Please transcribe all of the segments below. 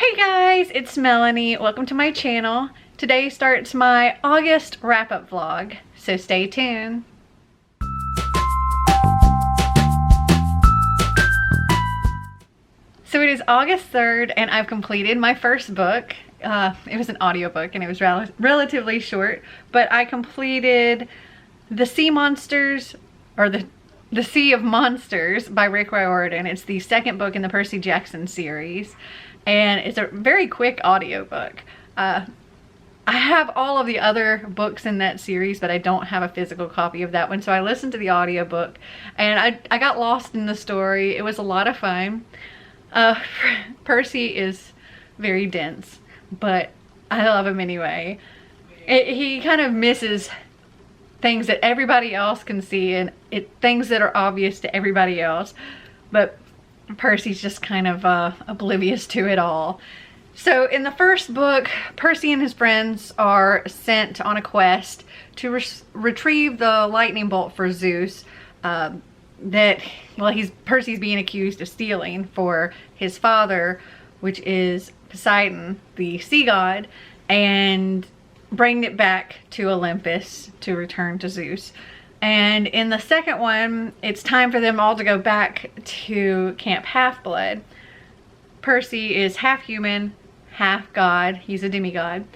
Hey guys, it's Melanie. Welcome to my channel. Today starts my August wrap-up vlog, so stay tuned. So it is August 3rd and I've completed my first book. It was an audiobook and it was relatively short, but I completed The Sea Monsters, or the Sea of Monsters by Rick Riordan. It's the second book in the Percy Jackson series. And it's a very quick audiobook. I have all of the other books in that series, but I don't have a physical copy of that one. So I listened to the audiobook and I got lost in the story. It was a lot of fun. Percy is very dense, but I love him anyway. He kind of misses things that everybody else can see and things that are obvious to everybody else. But Percy's just kind of oblivious to it all. So in the first book, Percy and his friends are sent on a quest to retrieve the lightning bolt for Zeus Percy's being accused of stealing for his father, which is Poseidon, the sea god, and bring it back to Olympus to return to Zeus. And in the second one, it's time for them all to go back to Camp Half-Blood. Percy is half human, half god. He's a demigod.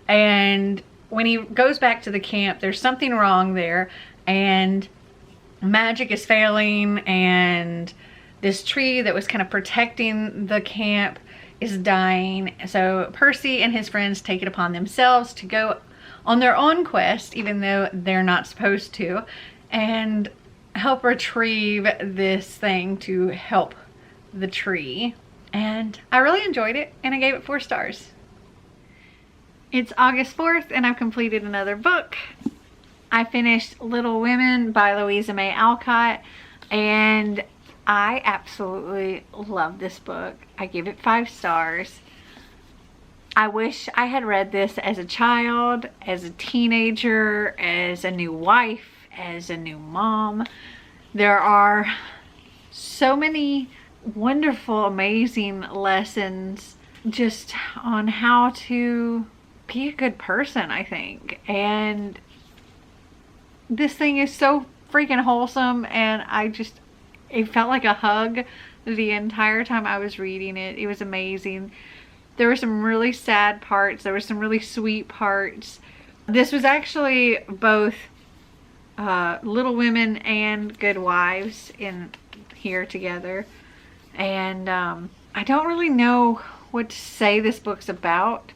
And when he goes back to the camp, there's something wrong there. And magic is failing. And this tree that was kind of protecting the camp is dying. So Percy and his friends take it upon themselves to go on their own quest, even though they're not supposed to, and help retrieve this thing to help the tree. And I really enjoyed it and I gave it 4 stars. It's August 4th and I've completed another book. I finished Little Women by Louisa May Alcott and I absolutely love this book. I give it 5 stars. I wish I had read this as a child, as a teenager, as a new wife, as a new mom. There are so many wonderful, amazing lessons just on how to be a good person, I think. And this thing is so freaking wholesome, and it felt like a hug the entire time I was reading it. It was amazing. There were some really sad parts. There were some really sweet parts. This was actually both Little Women and Good Wives in here together. And I don't really know what to say this book's about.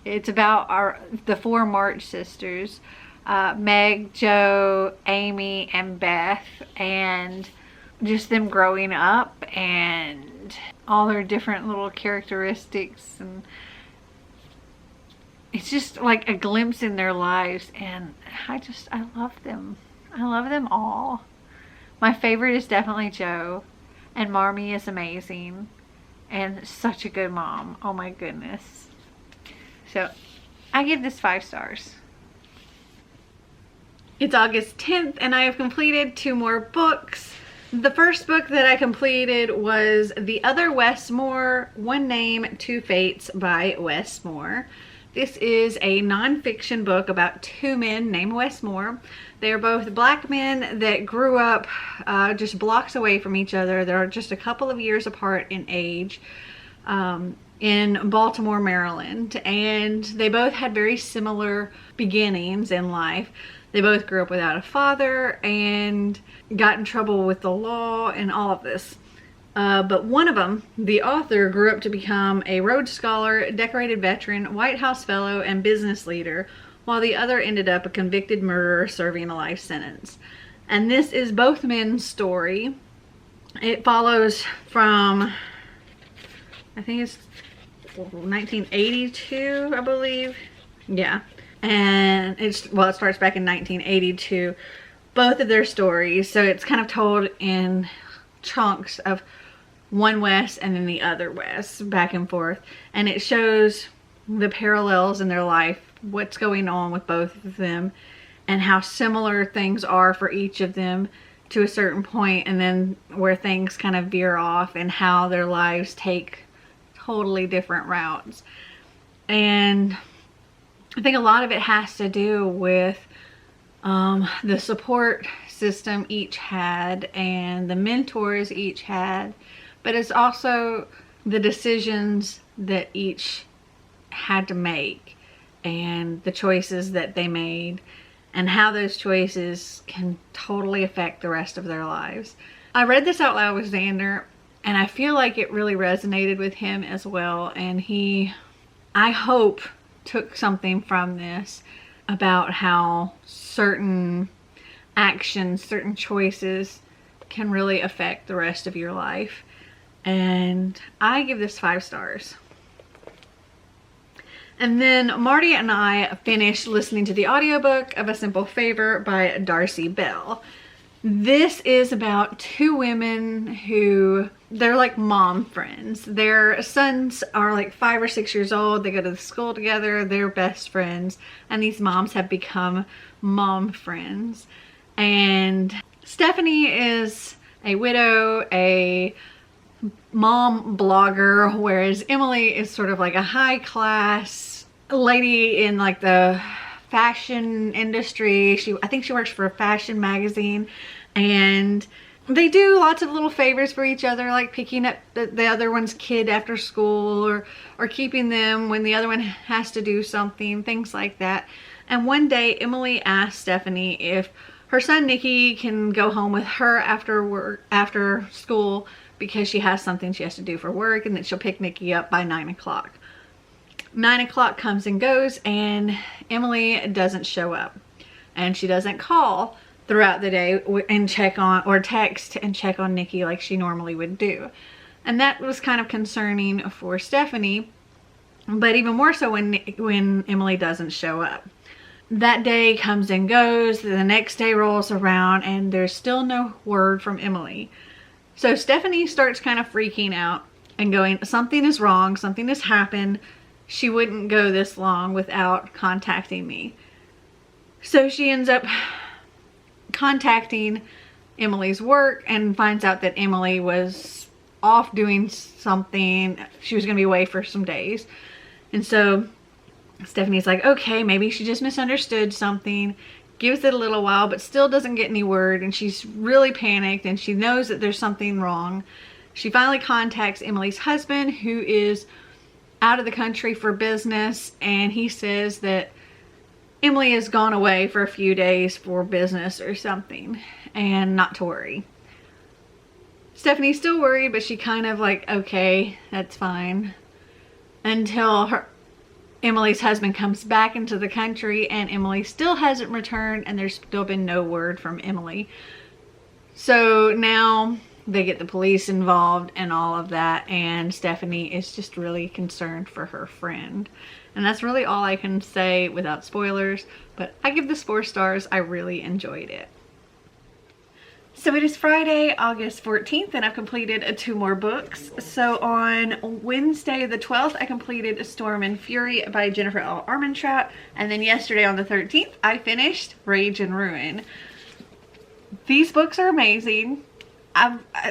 It's about the 4 March sisters. Meg, Jo, Amy, and Beth. And just them growing up and all their different little characteristics, and it's just like a glimpse in their lives, and I love them. I love them all. My favorite is definitely Jo, and Marmee is amazing and such a good mom. Oh my goodness. So I give this 5 stars. It's August 10th and I have completed 2 more books. The first book that I completed was The Other Westmore, One Name, Two Fates by Westmore. This is a non-fiction book about 2 men named Westmore. They are both black men that grew up just blocks away from each other. They're just a couple of years apart in age in Baltimore, Maryland. And they both had very similar beginnings in life. They both grew up without a father and got in trouble with the law and all of this. But one of them, the author, grew up to become a Rhodes Scholar, decorated veteran, White House Fellow, and business leader, while the other ended up a convicted murderer serving a life sentence. And this is both men's story. It follows from, I think it's 1982, I believe. Yeah. And it starts back in 1982, both of their stories. So it's kind of told in chunks of one West and then the other West, back and forth. And it shows the parallels in their life, what's going on with both of them, and how similar things are for each of them to a certain point, and then where things kind of veer off and how their lives take totally different routes. And I think a lot of it has to do with the support system each had and the mentors each had, but it's also the decisions that each had to make and the choices that they made and how those choices can totally affect the rest of their lives. I read this out loud with Xander, and I feel like it really resonated with him as well, and he, I hope, took something from this about how certain actions, certain choices can really affect the rest of your life. And I give this 5 stars. And then Marty and I finished listening to the audiobook of A Simple Favor by Darcy Bell. This is about 2 women who, they're like mom friends. Their sons are like 5 or 6 years old. They go to the school together. They're best friends. And these moms have become mom friends. And Stephanie is a widow, a mom blogger, whereas Emily is sort of like a high class lady in like the fashion industry. I think she works for a fashion magazine, and they do lots of little favors for each other, like picking up the other one's kid after school, or keeping them when the other one has to do something, things like that. And one day Emily asked Stephanie if her son Nikki can go home with her after school, because she has something she has to do for work, and that she'll pick Nikki up by 9 o'clock. 9 o'clock comes and goes, and Emily doesn't show up, and she doesn't call throughout the day and check on, or text and check on Nikki like she normally would do. And that was kind of concerning for Stephanie, but even more so when Emily doesn't show up. That day comes and goes, the next day rolls around, and there's still no word from Emily. So Stephanie starts kind of freaking out and going, something is wrong, something has happened. She wouldn't go this long without contacting me. So she ends up contacting Emily's work and finds out that Emily was off doing something. She was going to be away for some days. And so Stephanie's like, okay, maybe she just misunderstood something. Gives it a little while, but still doesn't get any word, and she's really panicked, and she knows that there's something wrong. She finally contacts Emily's husband, who is out of the country for business, and he says that Emily has gone away for a few days for business or something, and not to worry. Stephanie's still worried, but she kind of like, okay, that's fine, until Emily's husband comes back into the country, and Emily still hasn't returned, and there's still been no word from Emily. So now they get the police involved and all of that, and Stephanie is just really concerned for her friend. And that's really all I can say without spoilers, but I give this 4 stars. I really enjoyed it. So it is Friday, August 14th, and I've completed 2 more books. So on Wednesday the 12th, I completed Storm and Fury by Jennifer L. Armentrout, and then yesterday on the 13th, I finished Rage and Ruin. These books are amazing.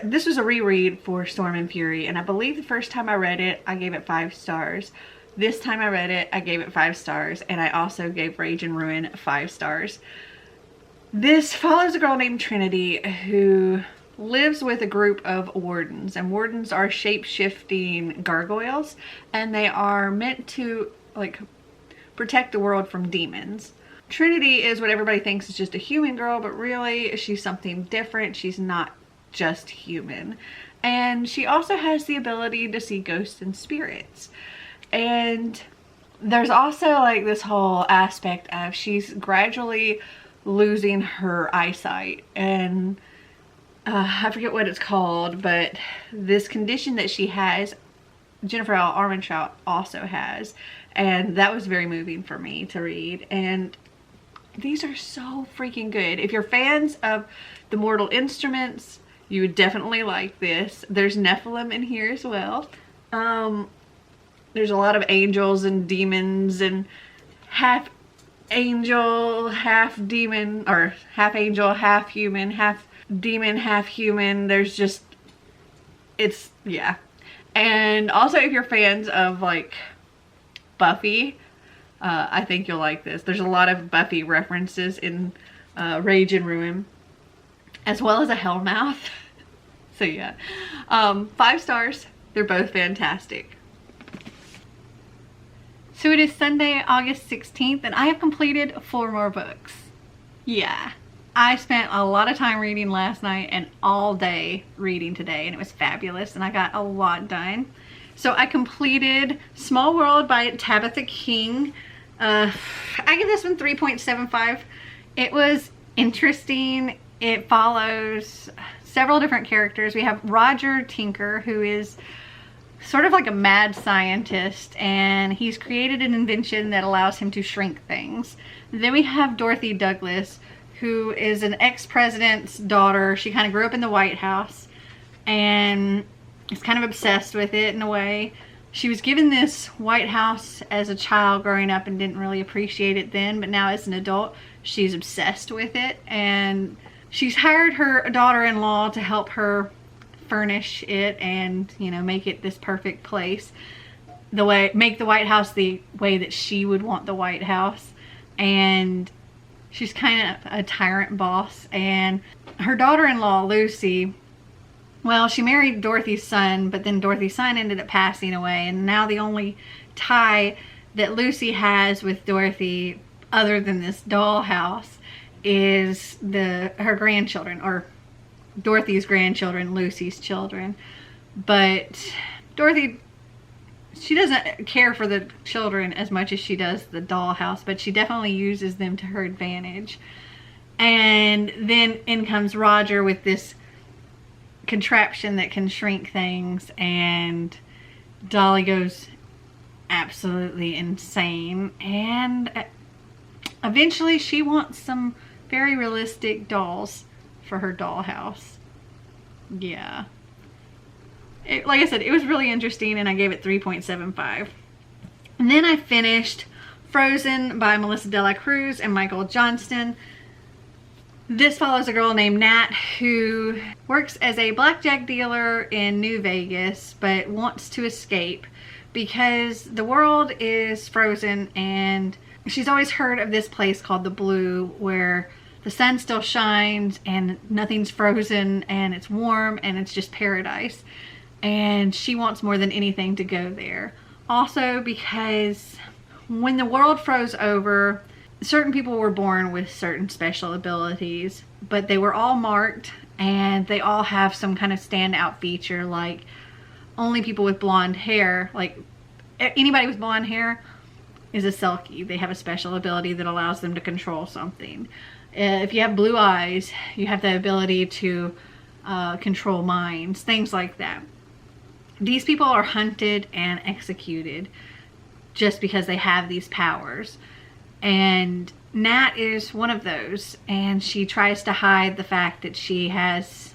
This was a reread for Storm and Fury, and I believe the first time I read it, I gave it 5 stars. This time I read it, I gave it 5 stars, and I also gave Rage and Ruin 5 stars. This follows a girl named Trinity who lives with a group of wardens, and wardens are shape-shifting gargoyles, and they are meant to like protect the world from demons. Trinity is what everybody thinks is just a human girl, but really she's something different. She's not just human, and she also has the ability to see ghosts and spirits. And there's also like this whole aspect of she's gradually losing her eyesight, and I forget what it's called, but this condition that she has, Jennifer L. Armentrout also has, and that was very moving for me to read. And these are so freaking good. If you're fans of the Mortal Instruments, you would definitely like this. There's Nephilim in here as well. There's a lot of angels and demons, and half angel, half demon, or half angel, half human, half demon, half human. There's just, it's, yeah. And also, if you're fans of like Buffy, I think you'll like this. There's a lot of Buffy references in Rage and Ruin, as well as a Hellmouth. So yeah, 5 stars. They're both fantastic. So it is Sunday, August 16th, and I have completed 4 more books. Yeah, I spent a lot of time reading last night and all day reading today, and it was fabulous, and I got a lot done. So I completed Small World by Tabitha King. I give this one 3.75. It was interesting. It follows several different characters. We have Roger Tinker, who is sort of like a mad scientist, and he's created an invention that allows him to shrink things. Then we have Dorothy Douglas, who is an ex-president's daughter. She kind of grew up in the White House and is kind of obsessed with it in a way. She was given this White House as a child growing up and didn't really appreciate it then, but now as an adult, she's obsessed with it, and she's hired her daughter-in-law to help her furnish it and, you know, make it this perfect place, make the White House the way that she would want the White House. And she's kind of a tyrant boss. And her daughter-in-law, Lucy, well, she married Dorothy's son, but then Dorothy's son ended up passing away, and now the only tie that Lucy has with Dorothy, other than this dollhouse, is her grandchildren, or Dorothy's grandchildren, Lucy's children. But Dorothy, she doesn't care for the children as much as she does the dollhouse, but she definitely uses them to her advantage. And then in comes Roger with this contraption that can shrink things, and Dolly goes absolutely insane, and eventually she wants some very realistic dolls for her dollhouse. Yeah, like I said, it was really interesting, and I gave it 3.75. And then I finished Frozen by Melissa De La Cruz and Michael Johnston. This follows a girl named Nat who works as a blackjack dealer in New Vegas, but wants to escape because the world is frozen, and she's always heard of this place called the Blue, where the sun still shines and nothing's frozen and it's warm and it's just paradise. And she wants more than anything to go there. Also because when the world froze over, certain people were born with certain special abilities, but they were all marked, and they all have some kind of standout feature, like only people with blonde hair, like anybody with blonde hair is a Selkie. They have a special ability that allows them to control something. If you have blue eyes, you have the ability to control minds, things like that. These people are hunted and executed just because they have these powers. And Nat is one of those, and she tries to hide the fact that she has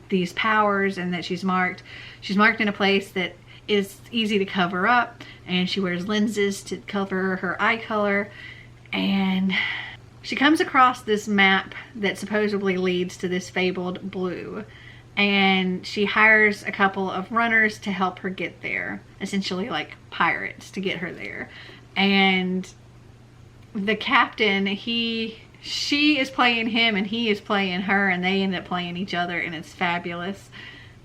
these powers and that she's marked. She's marked in a place that is easy to cover up, and she wears lenses to cover her eye color. And she comes across this map that supposedly leads to this fabled Blue, and she hires a couple of runners to help her get there, essentially like pirates to get her there. And the captain, she is playing him and he is playing her, and they end up playing each other, and it's fabulous.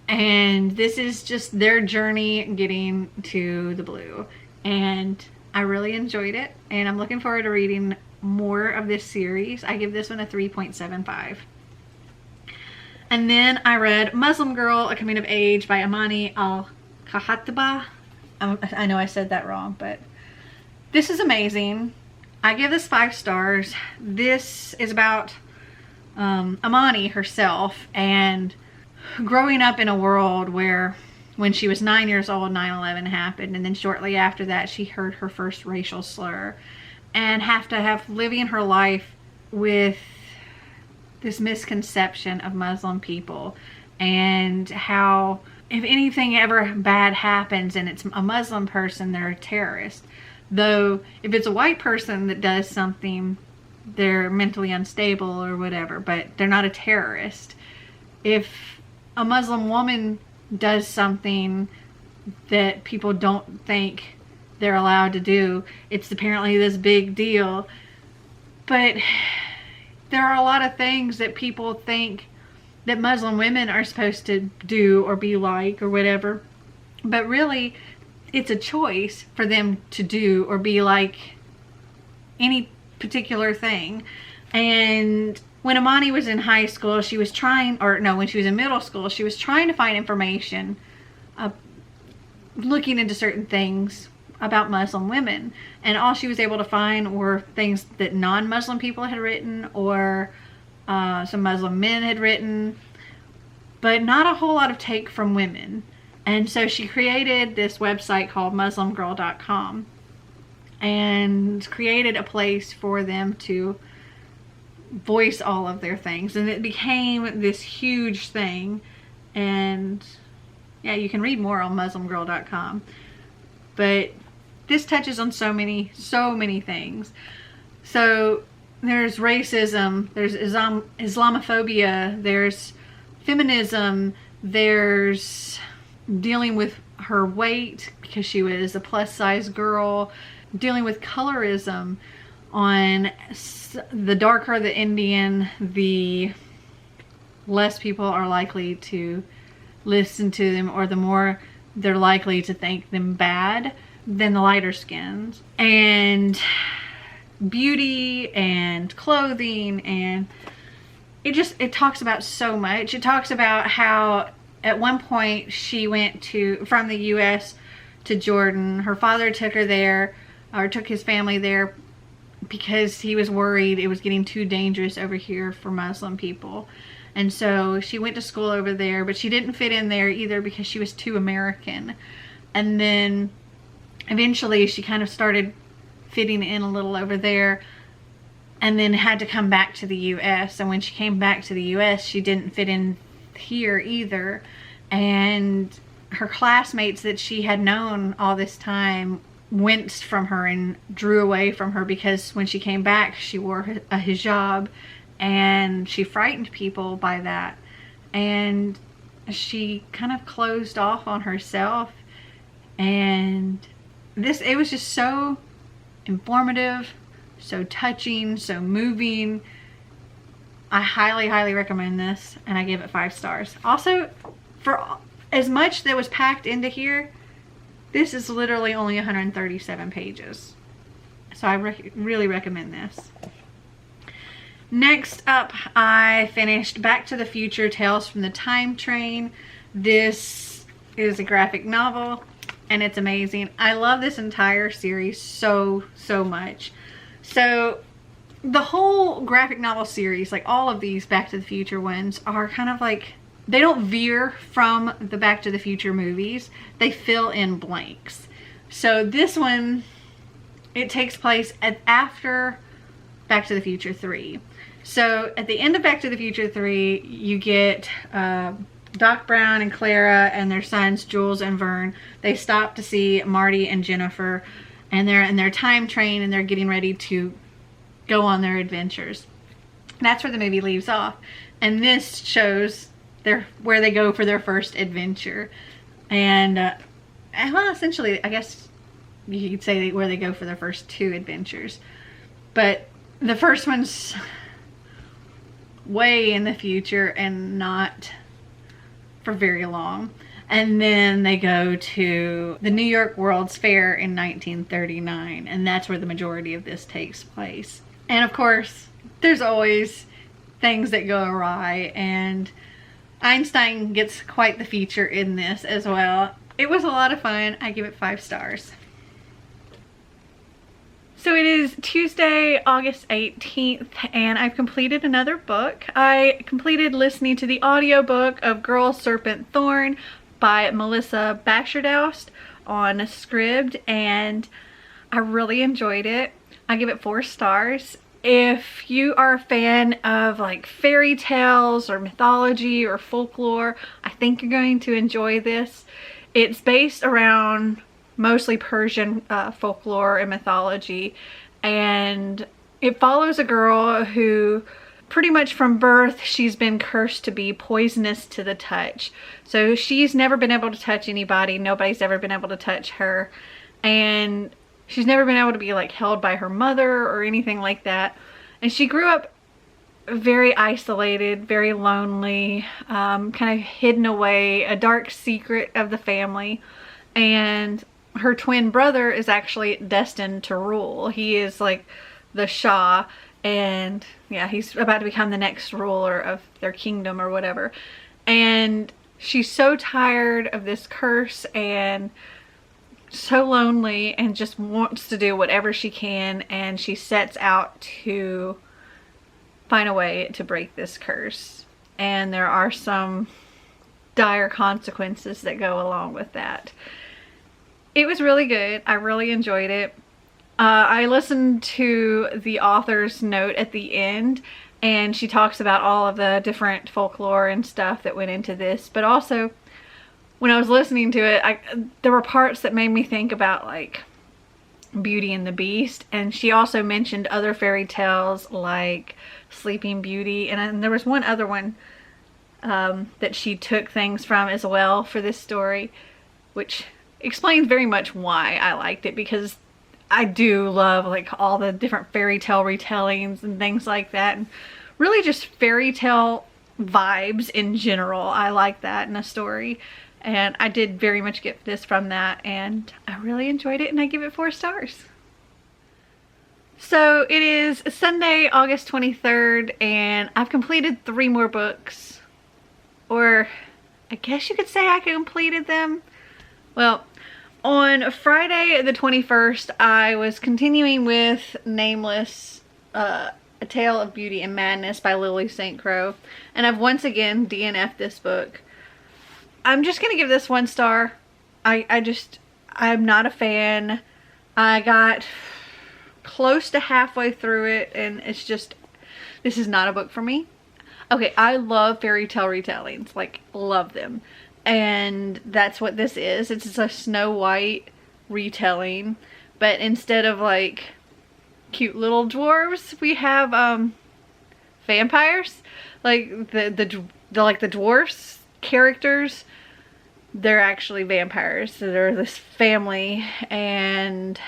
And this is just their journey getting to the Blue, and I really enjoyed it, and I'm looking forward to reading more of this series. I give this one a 3.75. And then I read Muslim Girl, A Coming of Age by Amani Al-Khataba. I know I said that wrong, but this is amazing. I give this 5 stars. This is about Amani herself, and growing up in a world where when she was 9 years old, 9/11 happened, and then shortly after that she heard her first racial slur, and living her life with this misconception of Muslim people, and how if anything ever bad happens and it's a Muslim person, they're a terrorist. Though if it's a white person that does something, they're mentally unstable or whatever, but they're not a terrorist. If a Muslim woman does something, that people don't think they're allowed to do. It's apparently this big deal. But there are a lot of things that people think that Muslim women are supposed to do or be like or whatever. But really, it's a choice for them to do or be like any particular thing. And when Imani was in high school, she was trying, or no, when she was in middle school, she was trying to find information looking into certain things about Muslim women. And all she was able to find were things that non-Muslim people had written, or some Muslim men had written, but not a whole lot of take from women. And so she created this website called muslimgirl.com and created a place for them to voice all of their things. And it became this huge thing. And yeah, you can read more on muslimgirl.com. But this touches on so many things. So there's racism, there's Islamophobia, there's feminism, there's dealing with her weight because she was a plus size girl, dealing with colorism. On the darker the Indian, the less people are likely to listen to them, or the more they're likely to think them bad than the lighter skins. And beauty and clothing, and it talks about so much. It talks about how at one point she went from the US to Jordan. Her father took her there, or took his family there, because he was worried it was getting too dangerous over here for Muslim people. And so she went to school over there, but she didn't fit in there either because she was too American. And then eventually she kind of started fitting in a little over there, and then had to come back to the US. And when she came back to the US, she didn't fit in here either. And her classmates that she had known all this time winced from her and drew away from her, because when she came back she wore a hijab, and she frightened people by that, and she kind of closed off on herself. And it was just so informative, so touching, so moving. I highly recommend this, and I give it 5 stars. Also, for as much that was packed into here, this is literally only 137 pages. So I really recommend this. Next up, I finished Back to the Future: Tales from the Time Train. This is a graphic novel, and it's amazing. I love this entire series so much. So the whole graphic novel series, like all of these Back to the Future ones, are kind of like, they don't veer from the Back to the Future movies. They fill in blanks. So this one, it takes place after Back to the Future 3. So at the end of Back to the Future 3, you get Doc Brown and Clara and their sons, Jules and Vern. They stop to see Marty and Jennifer, and they're in their time train, and they're getting ready to go on their adventures. That's where the movie leaves off. And this shows where they go for their first adventure. And well, essentially, I guess you could say where they go for their first 2 adventures. But the first one's way in the future and not for very long. And then they go to the New York World's Fair in 1939, and that's where the majority of this takes place. And of course, there's always things that go awry, and Einstein gets quite the feature in this as well. It was a lot of fun. I give it 5 stars. So it is Tuesday, August 18th, and I've completed another book. I completed listening to the audiobook of Girl Serpentthorne by Melissa Baxterdoust on Scribd, and I really enjoyed it. I give it 4 stars. If you are a fan of like fairy tales or mythology or folklore, I think you're going to enjoy this. It's based around mostly Persian folklore and mythology, and it follows a girl who pretty much from birth, she's been cursed to be poisonous to the touch. So she's never been able to touch anybody. Nobody's ever been able to touch her. And she's never been able to be like held by her mother or anything like that. And she grew up very isolated, very lonely, kind of hidden away, a dark secret of the family. And her twin brother is actually destined to rule. He is like the Shah, and yeah, he's about to become the next ruler of their kingdom or whatever. And she's so tired of this curse and so lonely and just wants to do whatever she can, and she sets out to find a way to break this curse. And there are some dire consequences that go along with that. It was really good. I really enjoyed it. I listened to the author's note at the end, and she talks about all of the different folklore and stuff that went into this. But also, when I was listening to it, there were parts that made me think about like Beauty and the Beast. And she also mentioned other fairy tales like Sleeping Beauty. And there was one other one that she took things from as well for this story, which explains very much why I liked it, because I do love like all the different fairy tale retellings and things like that, and really just fairy tale vibes in general. I like that in a story, and I did very much get this from that, and I really enjoyed it, and I give it 4 stars. So it is Sunday, August 23rd, and I've completed 3 more books, or I guess you could say I completed them. Well, on Friday the 21st, I was continuing with Nameless, A Tale of Beauty and Madness by Lily St. Croix, and I've once again DNF'd this book. I'm just gonna give this 1 star. I'm not a fan. I got close to halfway through it, and it's just, this is not a book for me. Okay, I love fairy tale retellings, like love them. And that's what this is. It's a Snow White retelling, but instead of like cute little dwarves, we have vampires. Like the dwarfs characters, they're actually vampires. So they're this family, and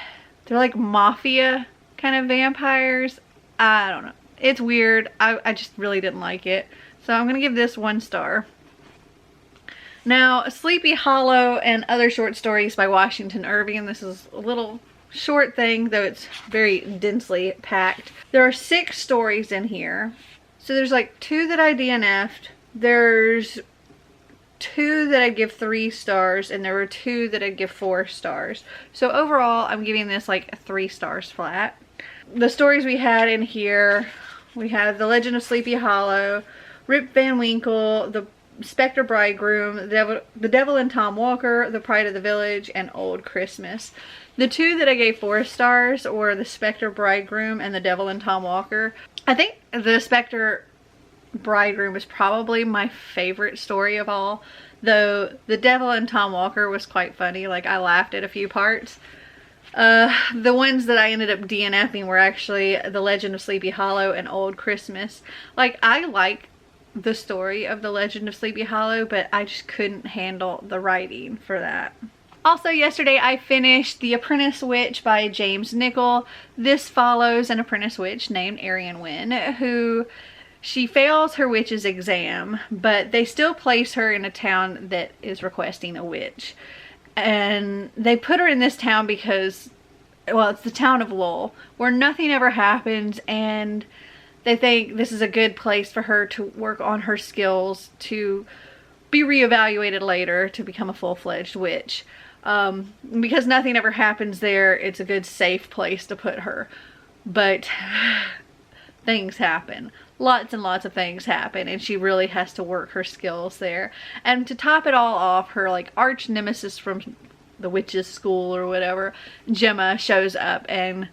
they're like mafia kind of vampires. I don't know. It's weird. I just really didn't like it. So I'm gonna give this 1 star. Now, Sleepy Hollow and Other Short Stories by Washington Irving. This is a little short thing, though it's very densely packed. There are 6 stories in here. So there's like 2 that I DNF'd. There's 2 that I give 3 stars, and there were 2 that I give 4 stars. So overall, I'm giving this like 3 stars flat. The stories we had in here, we have The Legend of Sleepy Hollow, Rip Van Winkle, The Spectre Bridegroom, the Devil and Tom Walker, The Pride of the Village, and Old Christmas. The 2 that I gave 4 stars were The Spectre Bridegroom and The Devil and Tom Walker. I think The Spectre Bridegroom is probably my favorite story of all, though The Devil and Tom Walker was quite funny. Like, I laughed at a few parts. The ones that I ended up DNFing were actually The Legend of Sleepy Hollow and Old Christmas. Like, I like the story of The Legend of Sleepy Hollow, but I just couldn't handle the writing for that. Also, yesterday I finished The Apprentice Witch by James Nichol. This follows an apprentice witch named Arian Wynn, who she fails her witch's exam, but they still place her in a town that is requesting a witch. And they put her in this town because, well, it's the town of Lowell, where nothing ever happens, and they think this is a good place for her to work on her skills to be reevaluated later to become a full-fledged witch. Because nothing ever happens there, it's a good safe place to put her. But things happen. Lots and lots of things happen, and she really has to work her skills there. And to top it all off, her like arch nemesis from the witch's school or whatever, Gemma, shows up and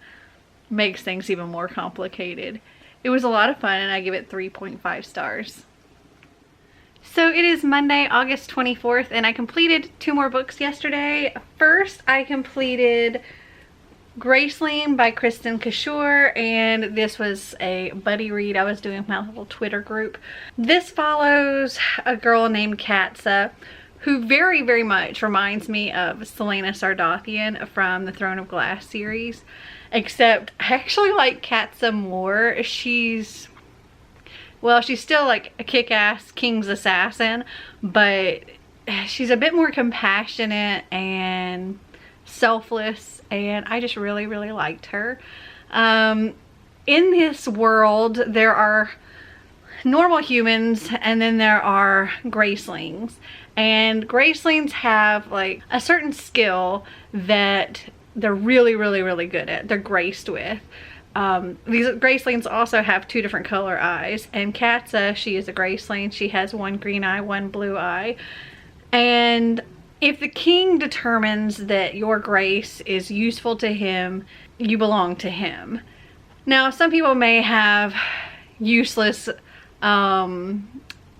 makes things even more complicated. It was a lot of fun, and I give it 3.5 stars. So it is Monday, August 24th, and I completed 2 more books yesterday. First, I completed Gracelane by Kristen Kishore, and this was a buddy read I was doing with my little Twitter group. This follows a girl named Katsa, who very, very much reminds me of Celaena Sardothien from the Throne of Glass series, except I actually like Katsa more. She's still like a kick-ass king's assassin, but she's a bit more compassionate and selfless, and I just really, really liked her. In this world, there are normal humans and then there are Gracelanes, and Gracelanes have like a certain skill that they're really, really, really good at. They're graced with. These Gracelanes also have 2 different color eyes, and Katsa, she is a Gracelane. She has 1 green eye, 1 blue eye. And if the king determines that your grace is useful to him, you belong to him. Now, some people may have useless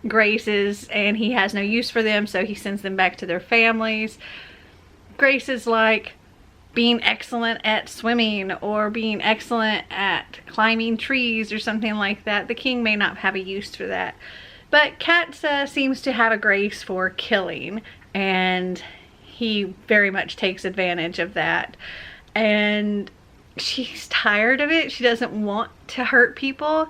graces and he has no use for them, so he sends them back to their families. Graces like being excellent at swimming or being excellent at climbing trees or something like that. The king may not have a use for that. But Katsa seems to have a grace for killing, and he very much takes advantage of that. And she's tired of it. She doesn't want to hurt people,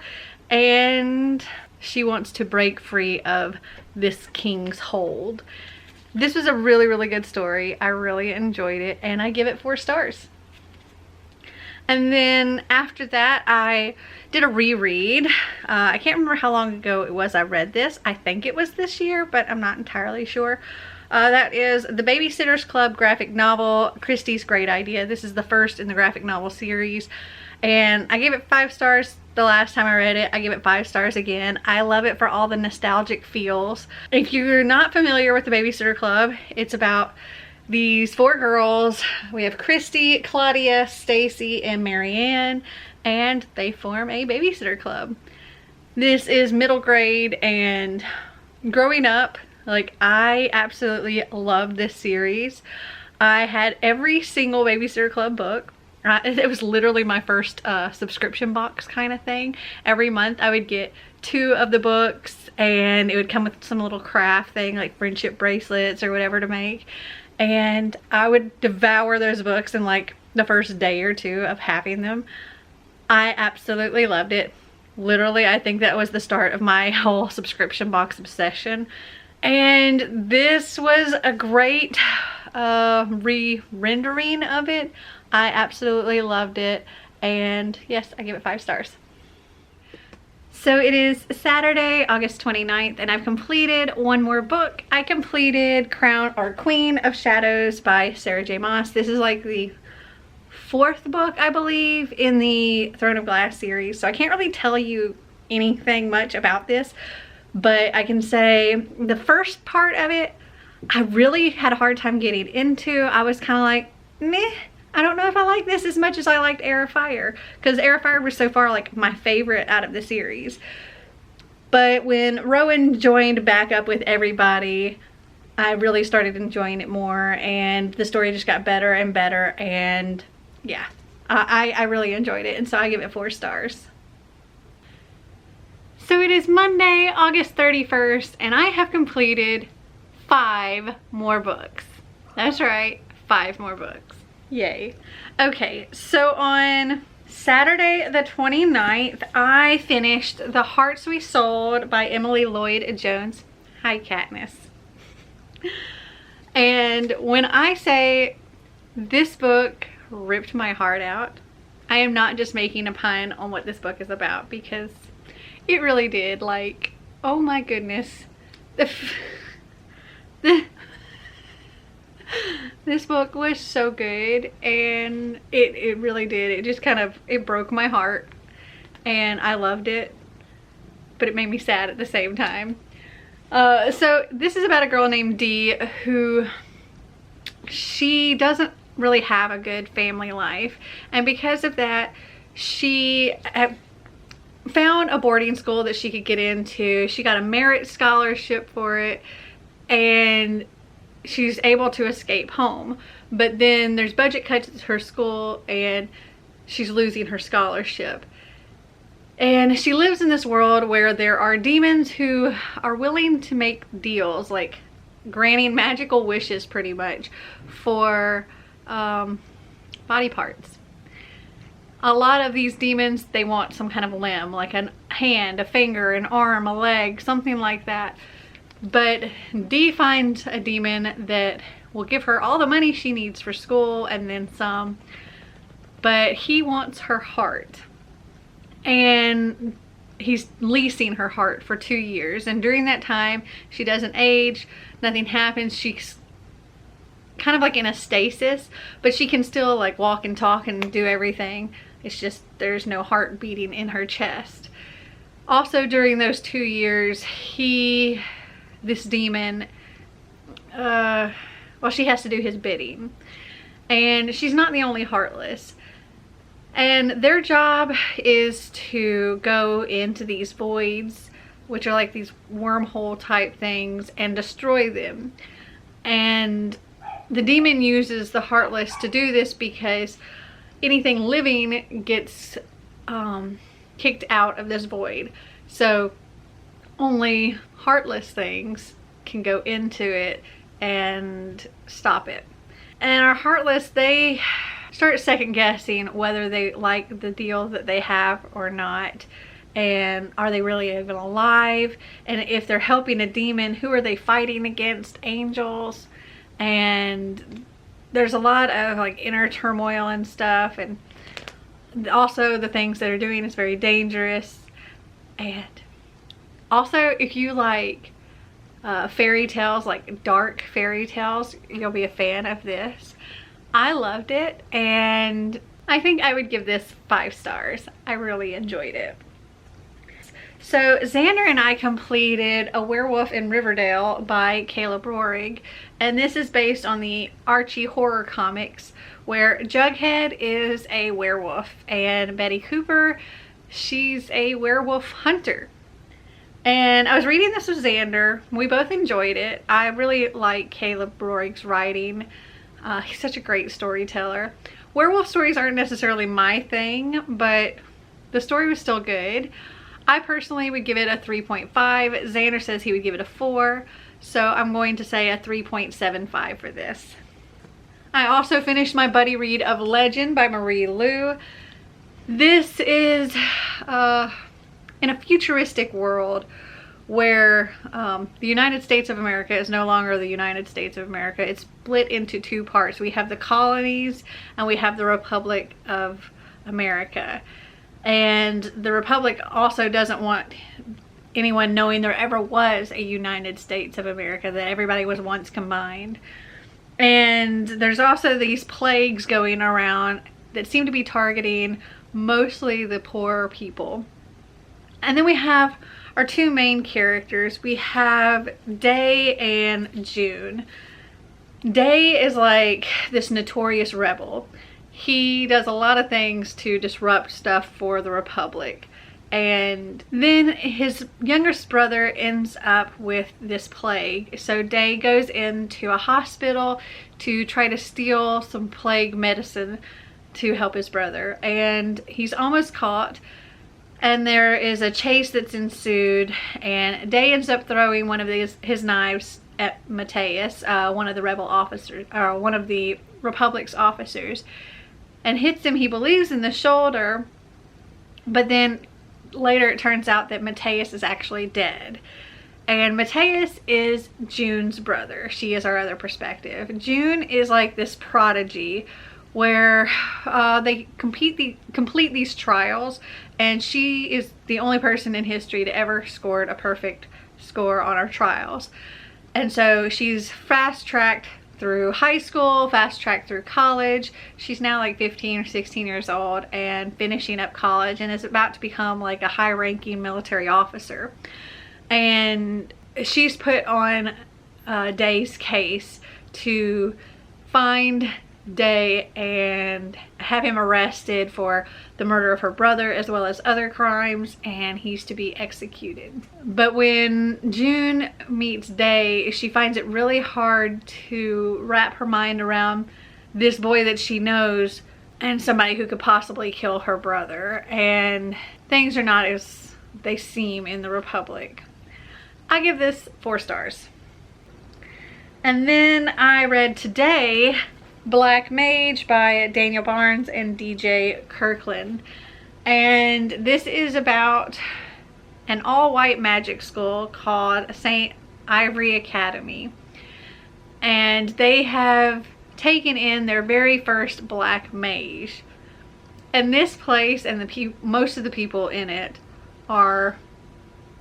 and she wants to break free of this king's hold. This was a really, really good story. I really enjoyed it, and I give it 4 stars. And then after that, I did a reread. I can't remember how long ago it was I read this. I think it was this year, but I'm not entirely sure. That is The Babysitter's Club graphic novel, Christys' Great Idea. This is the first in the graphic novel series, and I gave it 5 stars the last time I read it. I give it 5 stars again. I love it for all the nostalgic feels. If you're not familiar with The Babysitter Club, it's about these 4 girls. We have Christy, Claudia, Stacy, and Marianne, and they form a babysitter club. This is middle grade, and growing up, like, I absolutely loved this series. I had every single Babysitter Club book. It was literally my first subscription box kind of thing. Every month I would get 2 of the books, and it would come with some little craft thing like friendship bracelets or whatever to make. And I would devour those books in like the first day or 2 of having them. I absolutely loved it. Literally, I think that was the start of my whole subscription box obsession. And this was a great re-rendering of it. I absolutely loved it, and yes, I give it 5 stars. So it is Saturday, August 29th, and I've completed 1 more book. I completed Queen of Shadows by Sarah J. Maas. This is like the 4th book, I believe, in the Throne of Glass series, so I can't really tell you anything much about this, but I can say the first part of it, I really had a hard time getting into. I was kind of like, meh. I don't know if I like this as much as I liked Heir of Fire, because Heir of Fire was so far like my favorite out of the series. But when Rowan joined back up with everybody, I really started enjoying it more, and the story just got better and better, and yeah, I really enjoyed it, and so I give it 4 stars. So it is Monday, August 31st, and I have completed 5 more books. That's right, 5 more books. Yay. Okay, so on Saturday the 29th, I finished The Hearts We Sold by Emily Lloyd-Jones. Hi, Katniss. And when I say this book ripped my heart out, I am not just making a pun on what this book is about, because it really did. Like, oh my goodness. This book was so good, and it really did. It just kind of, it broke my heart, and I loved it, but it made me sad at the same time. So this is about a girl named Dee who, she doesn't really have a good family life, and because of that, she found a boarding school that she could get into. She got a merit scholarship for it, and she's able to escape home. but then there's budget cuts at her school and she's losing her scholarship. And she lives in this world where there are demons who are willing to make deals, like granting magical wishes pretty much for body parts. A lot of these demons, they want some kind of limb, like a hand, a finger, an arm, a leg, something like that. But Dee finds a demon that will give her all the money she needs for school and then some, but he wants her heart. And he's leasing her heart for 2 years, and during that time she doesn't age, nothing happens. She's kind of like in a stasis, but she can still like walk and talk and do everything. It's just there's no heart beating in her chest. Also during those 2 years, this demon, well, she has to do his bidding, and she's not the only heartless. And their job is to go into these voids, which are like these wormhole type things, and destroy them. And the demon uses the heartless to do this because anything living gets kicked out of this void. So only heartless things can go into it and stop it. And our heartless, they start second guessing whether they like the deal that they have or not, and are they really even alive, and if they're helping a demon, who are they fighting against? Angels? And there's a lot of like inner turmoil and stuff, and also the things that are doing is very dangerous. And also, if you like fairy tales, like dark fairy tales, you'll be a fan of this. I loved it, and I think I would give this 5 stars. I really enjoyed it. So Xander and I completed A Werewolf in Riverdale by Caleb Roehrig, and this is based on the Archie horror comics, where Jughead is a werewolf and Betty Cooper, she's a werewolf hunter. And I was reading this with Xander. We both enjoyed it. I really like Caleb Roehrig's writing. He's such a great storyteller. Werewolf stories aren't necessarily my thing, but the story was still good. I personally would give it a 3.5. Xander says he would give it a 4, so I'm going to say a 3.75 for this. I also finished my buddy read of Legend by Marie Lu. This is in a futuristic world where the United States of America is no longer the United States of America. It's split into 2 parts. We have the colonies and we have the Republic of America. And the Republic also doesn't want anyone knowing there ever was a United States of America, that everybody was once combined. And there's also these plagues going around that seem to be targeting mostly the poor people. And then we have our 2 main characters. We have Day and June. Day is like this notorious rebel. He does a lot of things to disrupt stuff for the Republic. And then his youngest brother ends up with this plague. So Day goes into a hospital to try to steal some plague medicine to help his brother. And he's almost caught. And there is a chase that's ensued, and Day ends up throwing one of his knives at n.e.w.t.s, one of the rebel officers, or one of the Republic's officers, and hits him, he believes, in the shoulder. But then later it turns out that n.e.w.t.s is actually dead. And n.e.w.t.s is June's brother. She is our other perspective. June is like this prodigy where they complete these trials, and she is the only person in history to ever scored a perfect score on our trials. And so she's fast-tracked through high school, fast-tracked through college. She's now like 15 or 16 years old and finishing up college, and is about to become like a high-ranking military officer. And she's put on Day's case to find Day and have him arrested for the murder of her brother as well as other crimes, and he's to be executed. But when June meets Day, she finds it really hard to wrap her mind around this boy that she knows and somebody who could possibly kill her brother, and things are not as they seem in the Republic. I give this 4 stars. And then I read today Black Mage by Daniel Barnes and DJ Kirkland. And this is about an all-white magic school called St. Ivory Academy. And they have taken in their very first black mage. And this place and most of the people in it are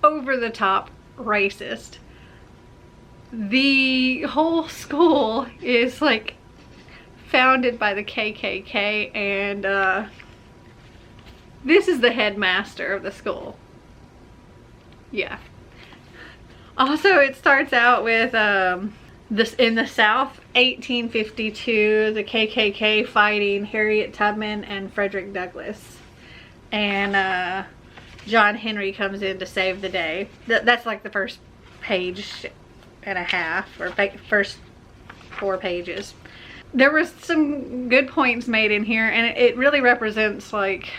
over the top racist. The whole school is like founded by the KKK, and this is the headmaster of the school. Yeah. Also, it starts out with this in the South, 1852, the KKK fighting Harriet Tubman and Frederick Douglass, and John Henry comes in to save the day. That's like the first page and a half, or first 4 pages. There was some good points made in here, and it really represents like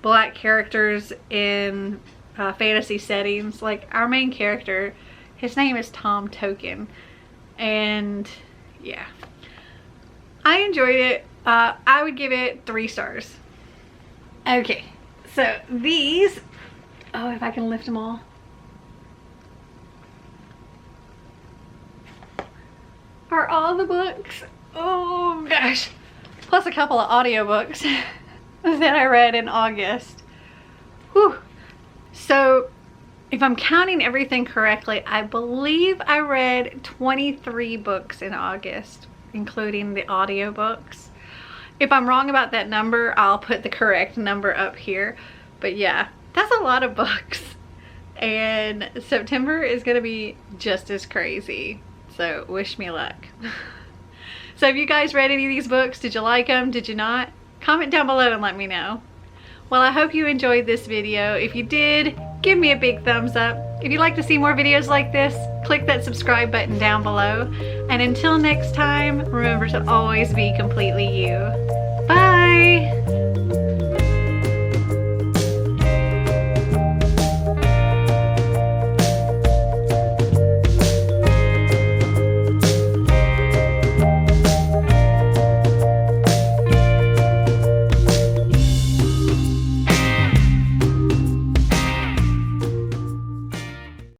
black characters in fantasy settings. Like our main character, his name is Tom Token, and yeah, I enjoyed it. I would give it 3 stars. Okay, so these, oh, if I can lift them all, are all the books. Oh gosh, plus a couple of audiobooks that I read in August. Whew. So if I'm counting everything correctly, I believe I read 23 books in August, including the audiobooks. If I'm wrong about that number, I'll put the correct number up here. But yeah, that's a lot of books. And September is gonna be just as crazy. So wish me luck. So have you guys read any of these books? Did you like them? Did you not? Comment down below and let me know. Well, I hope you enjoyed this video. If you did, give me a big thumbs up. If you'd like to see more videos like this, click that subscribe button down below. And until next time, remember to always be completely you. Bye!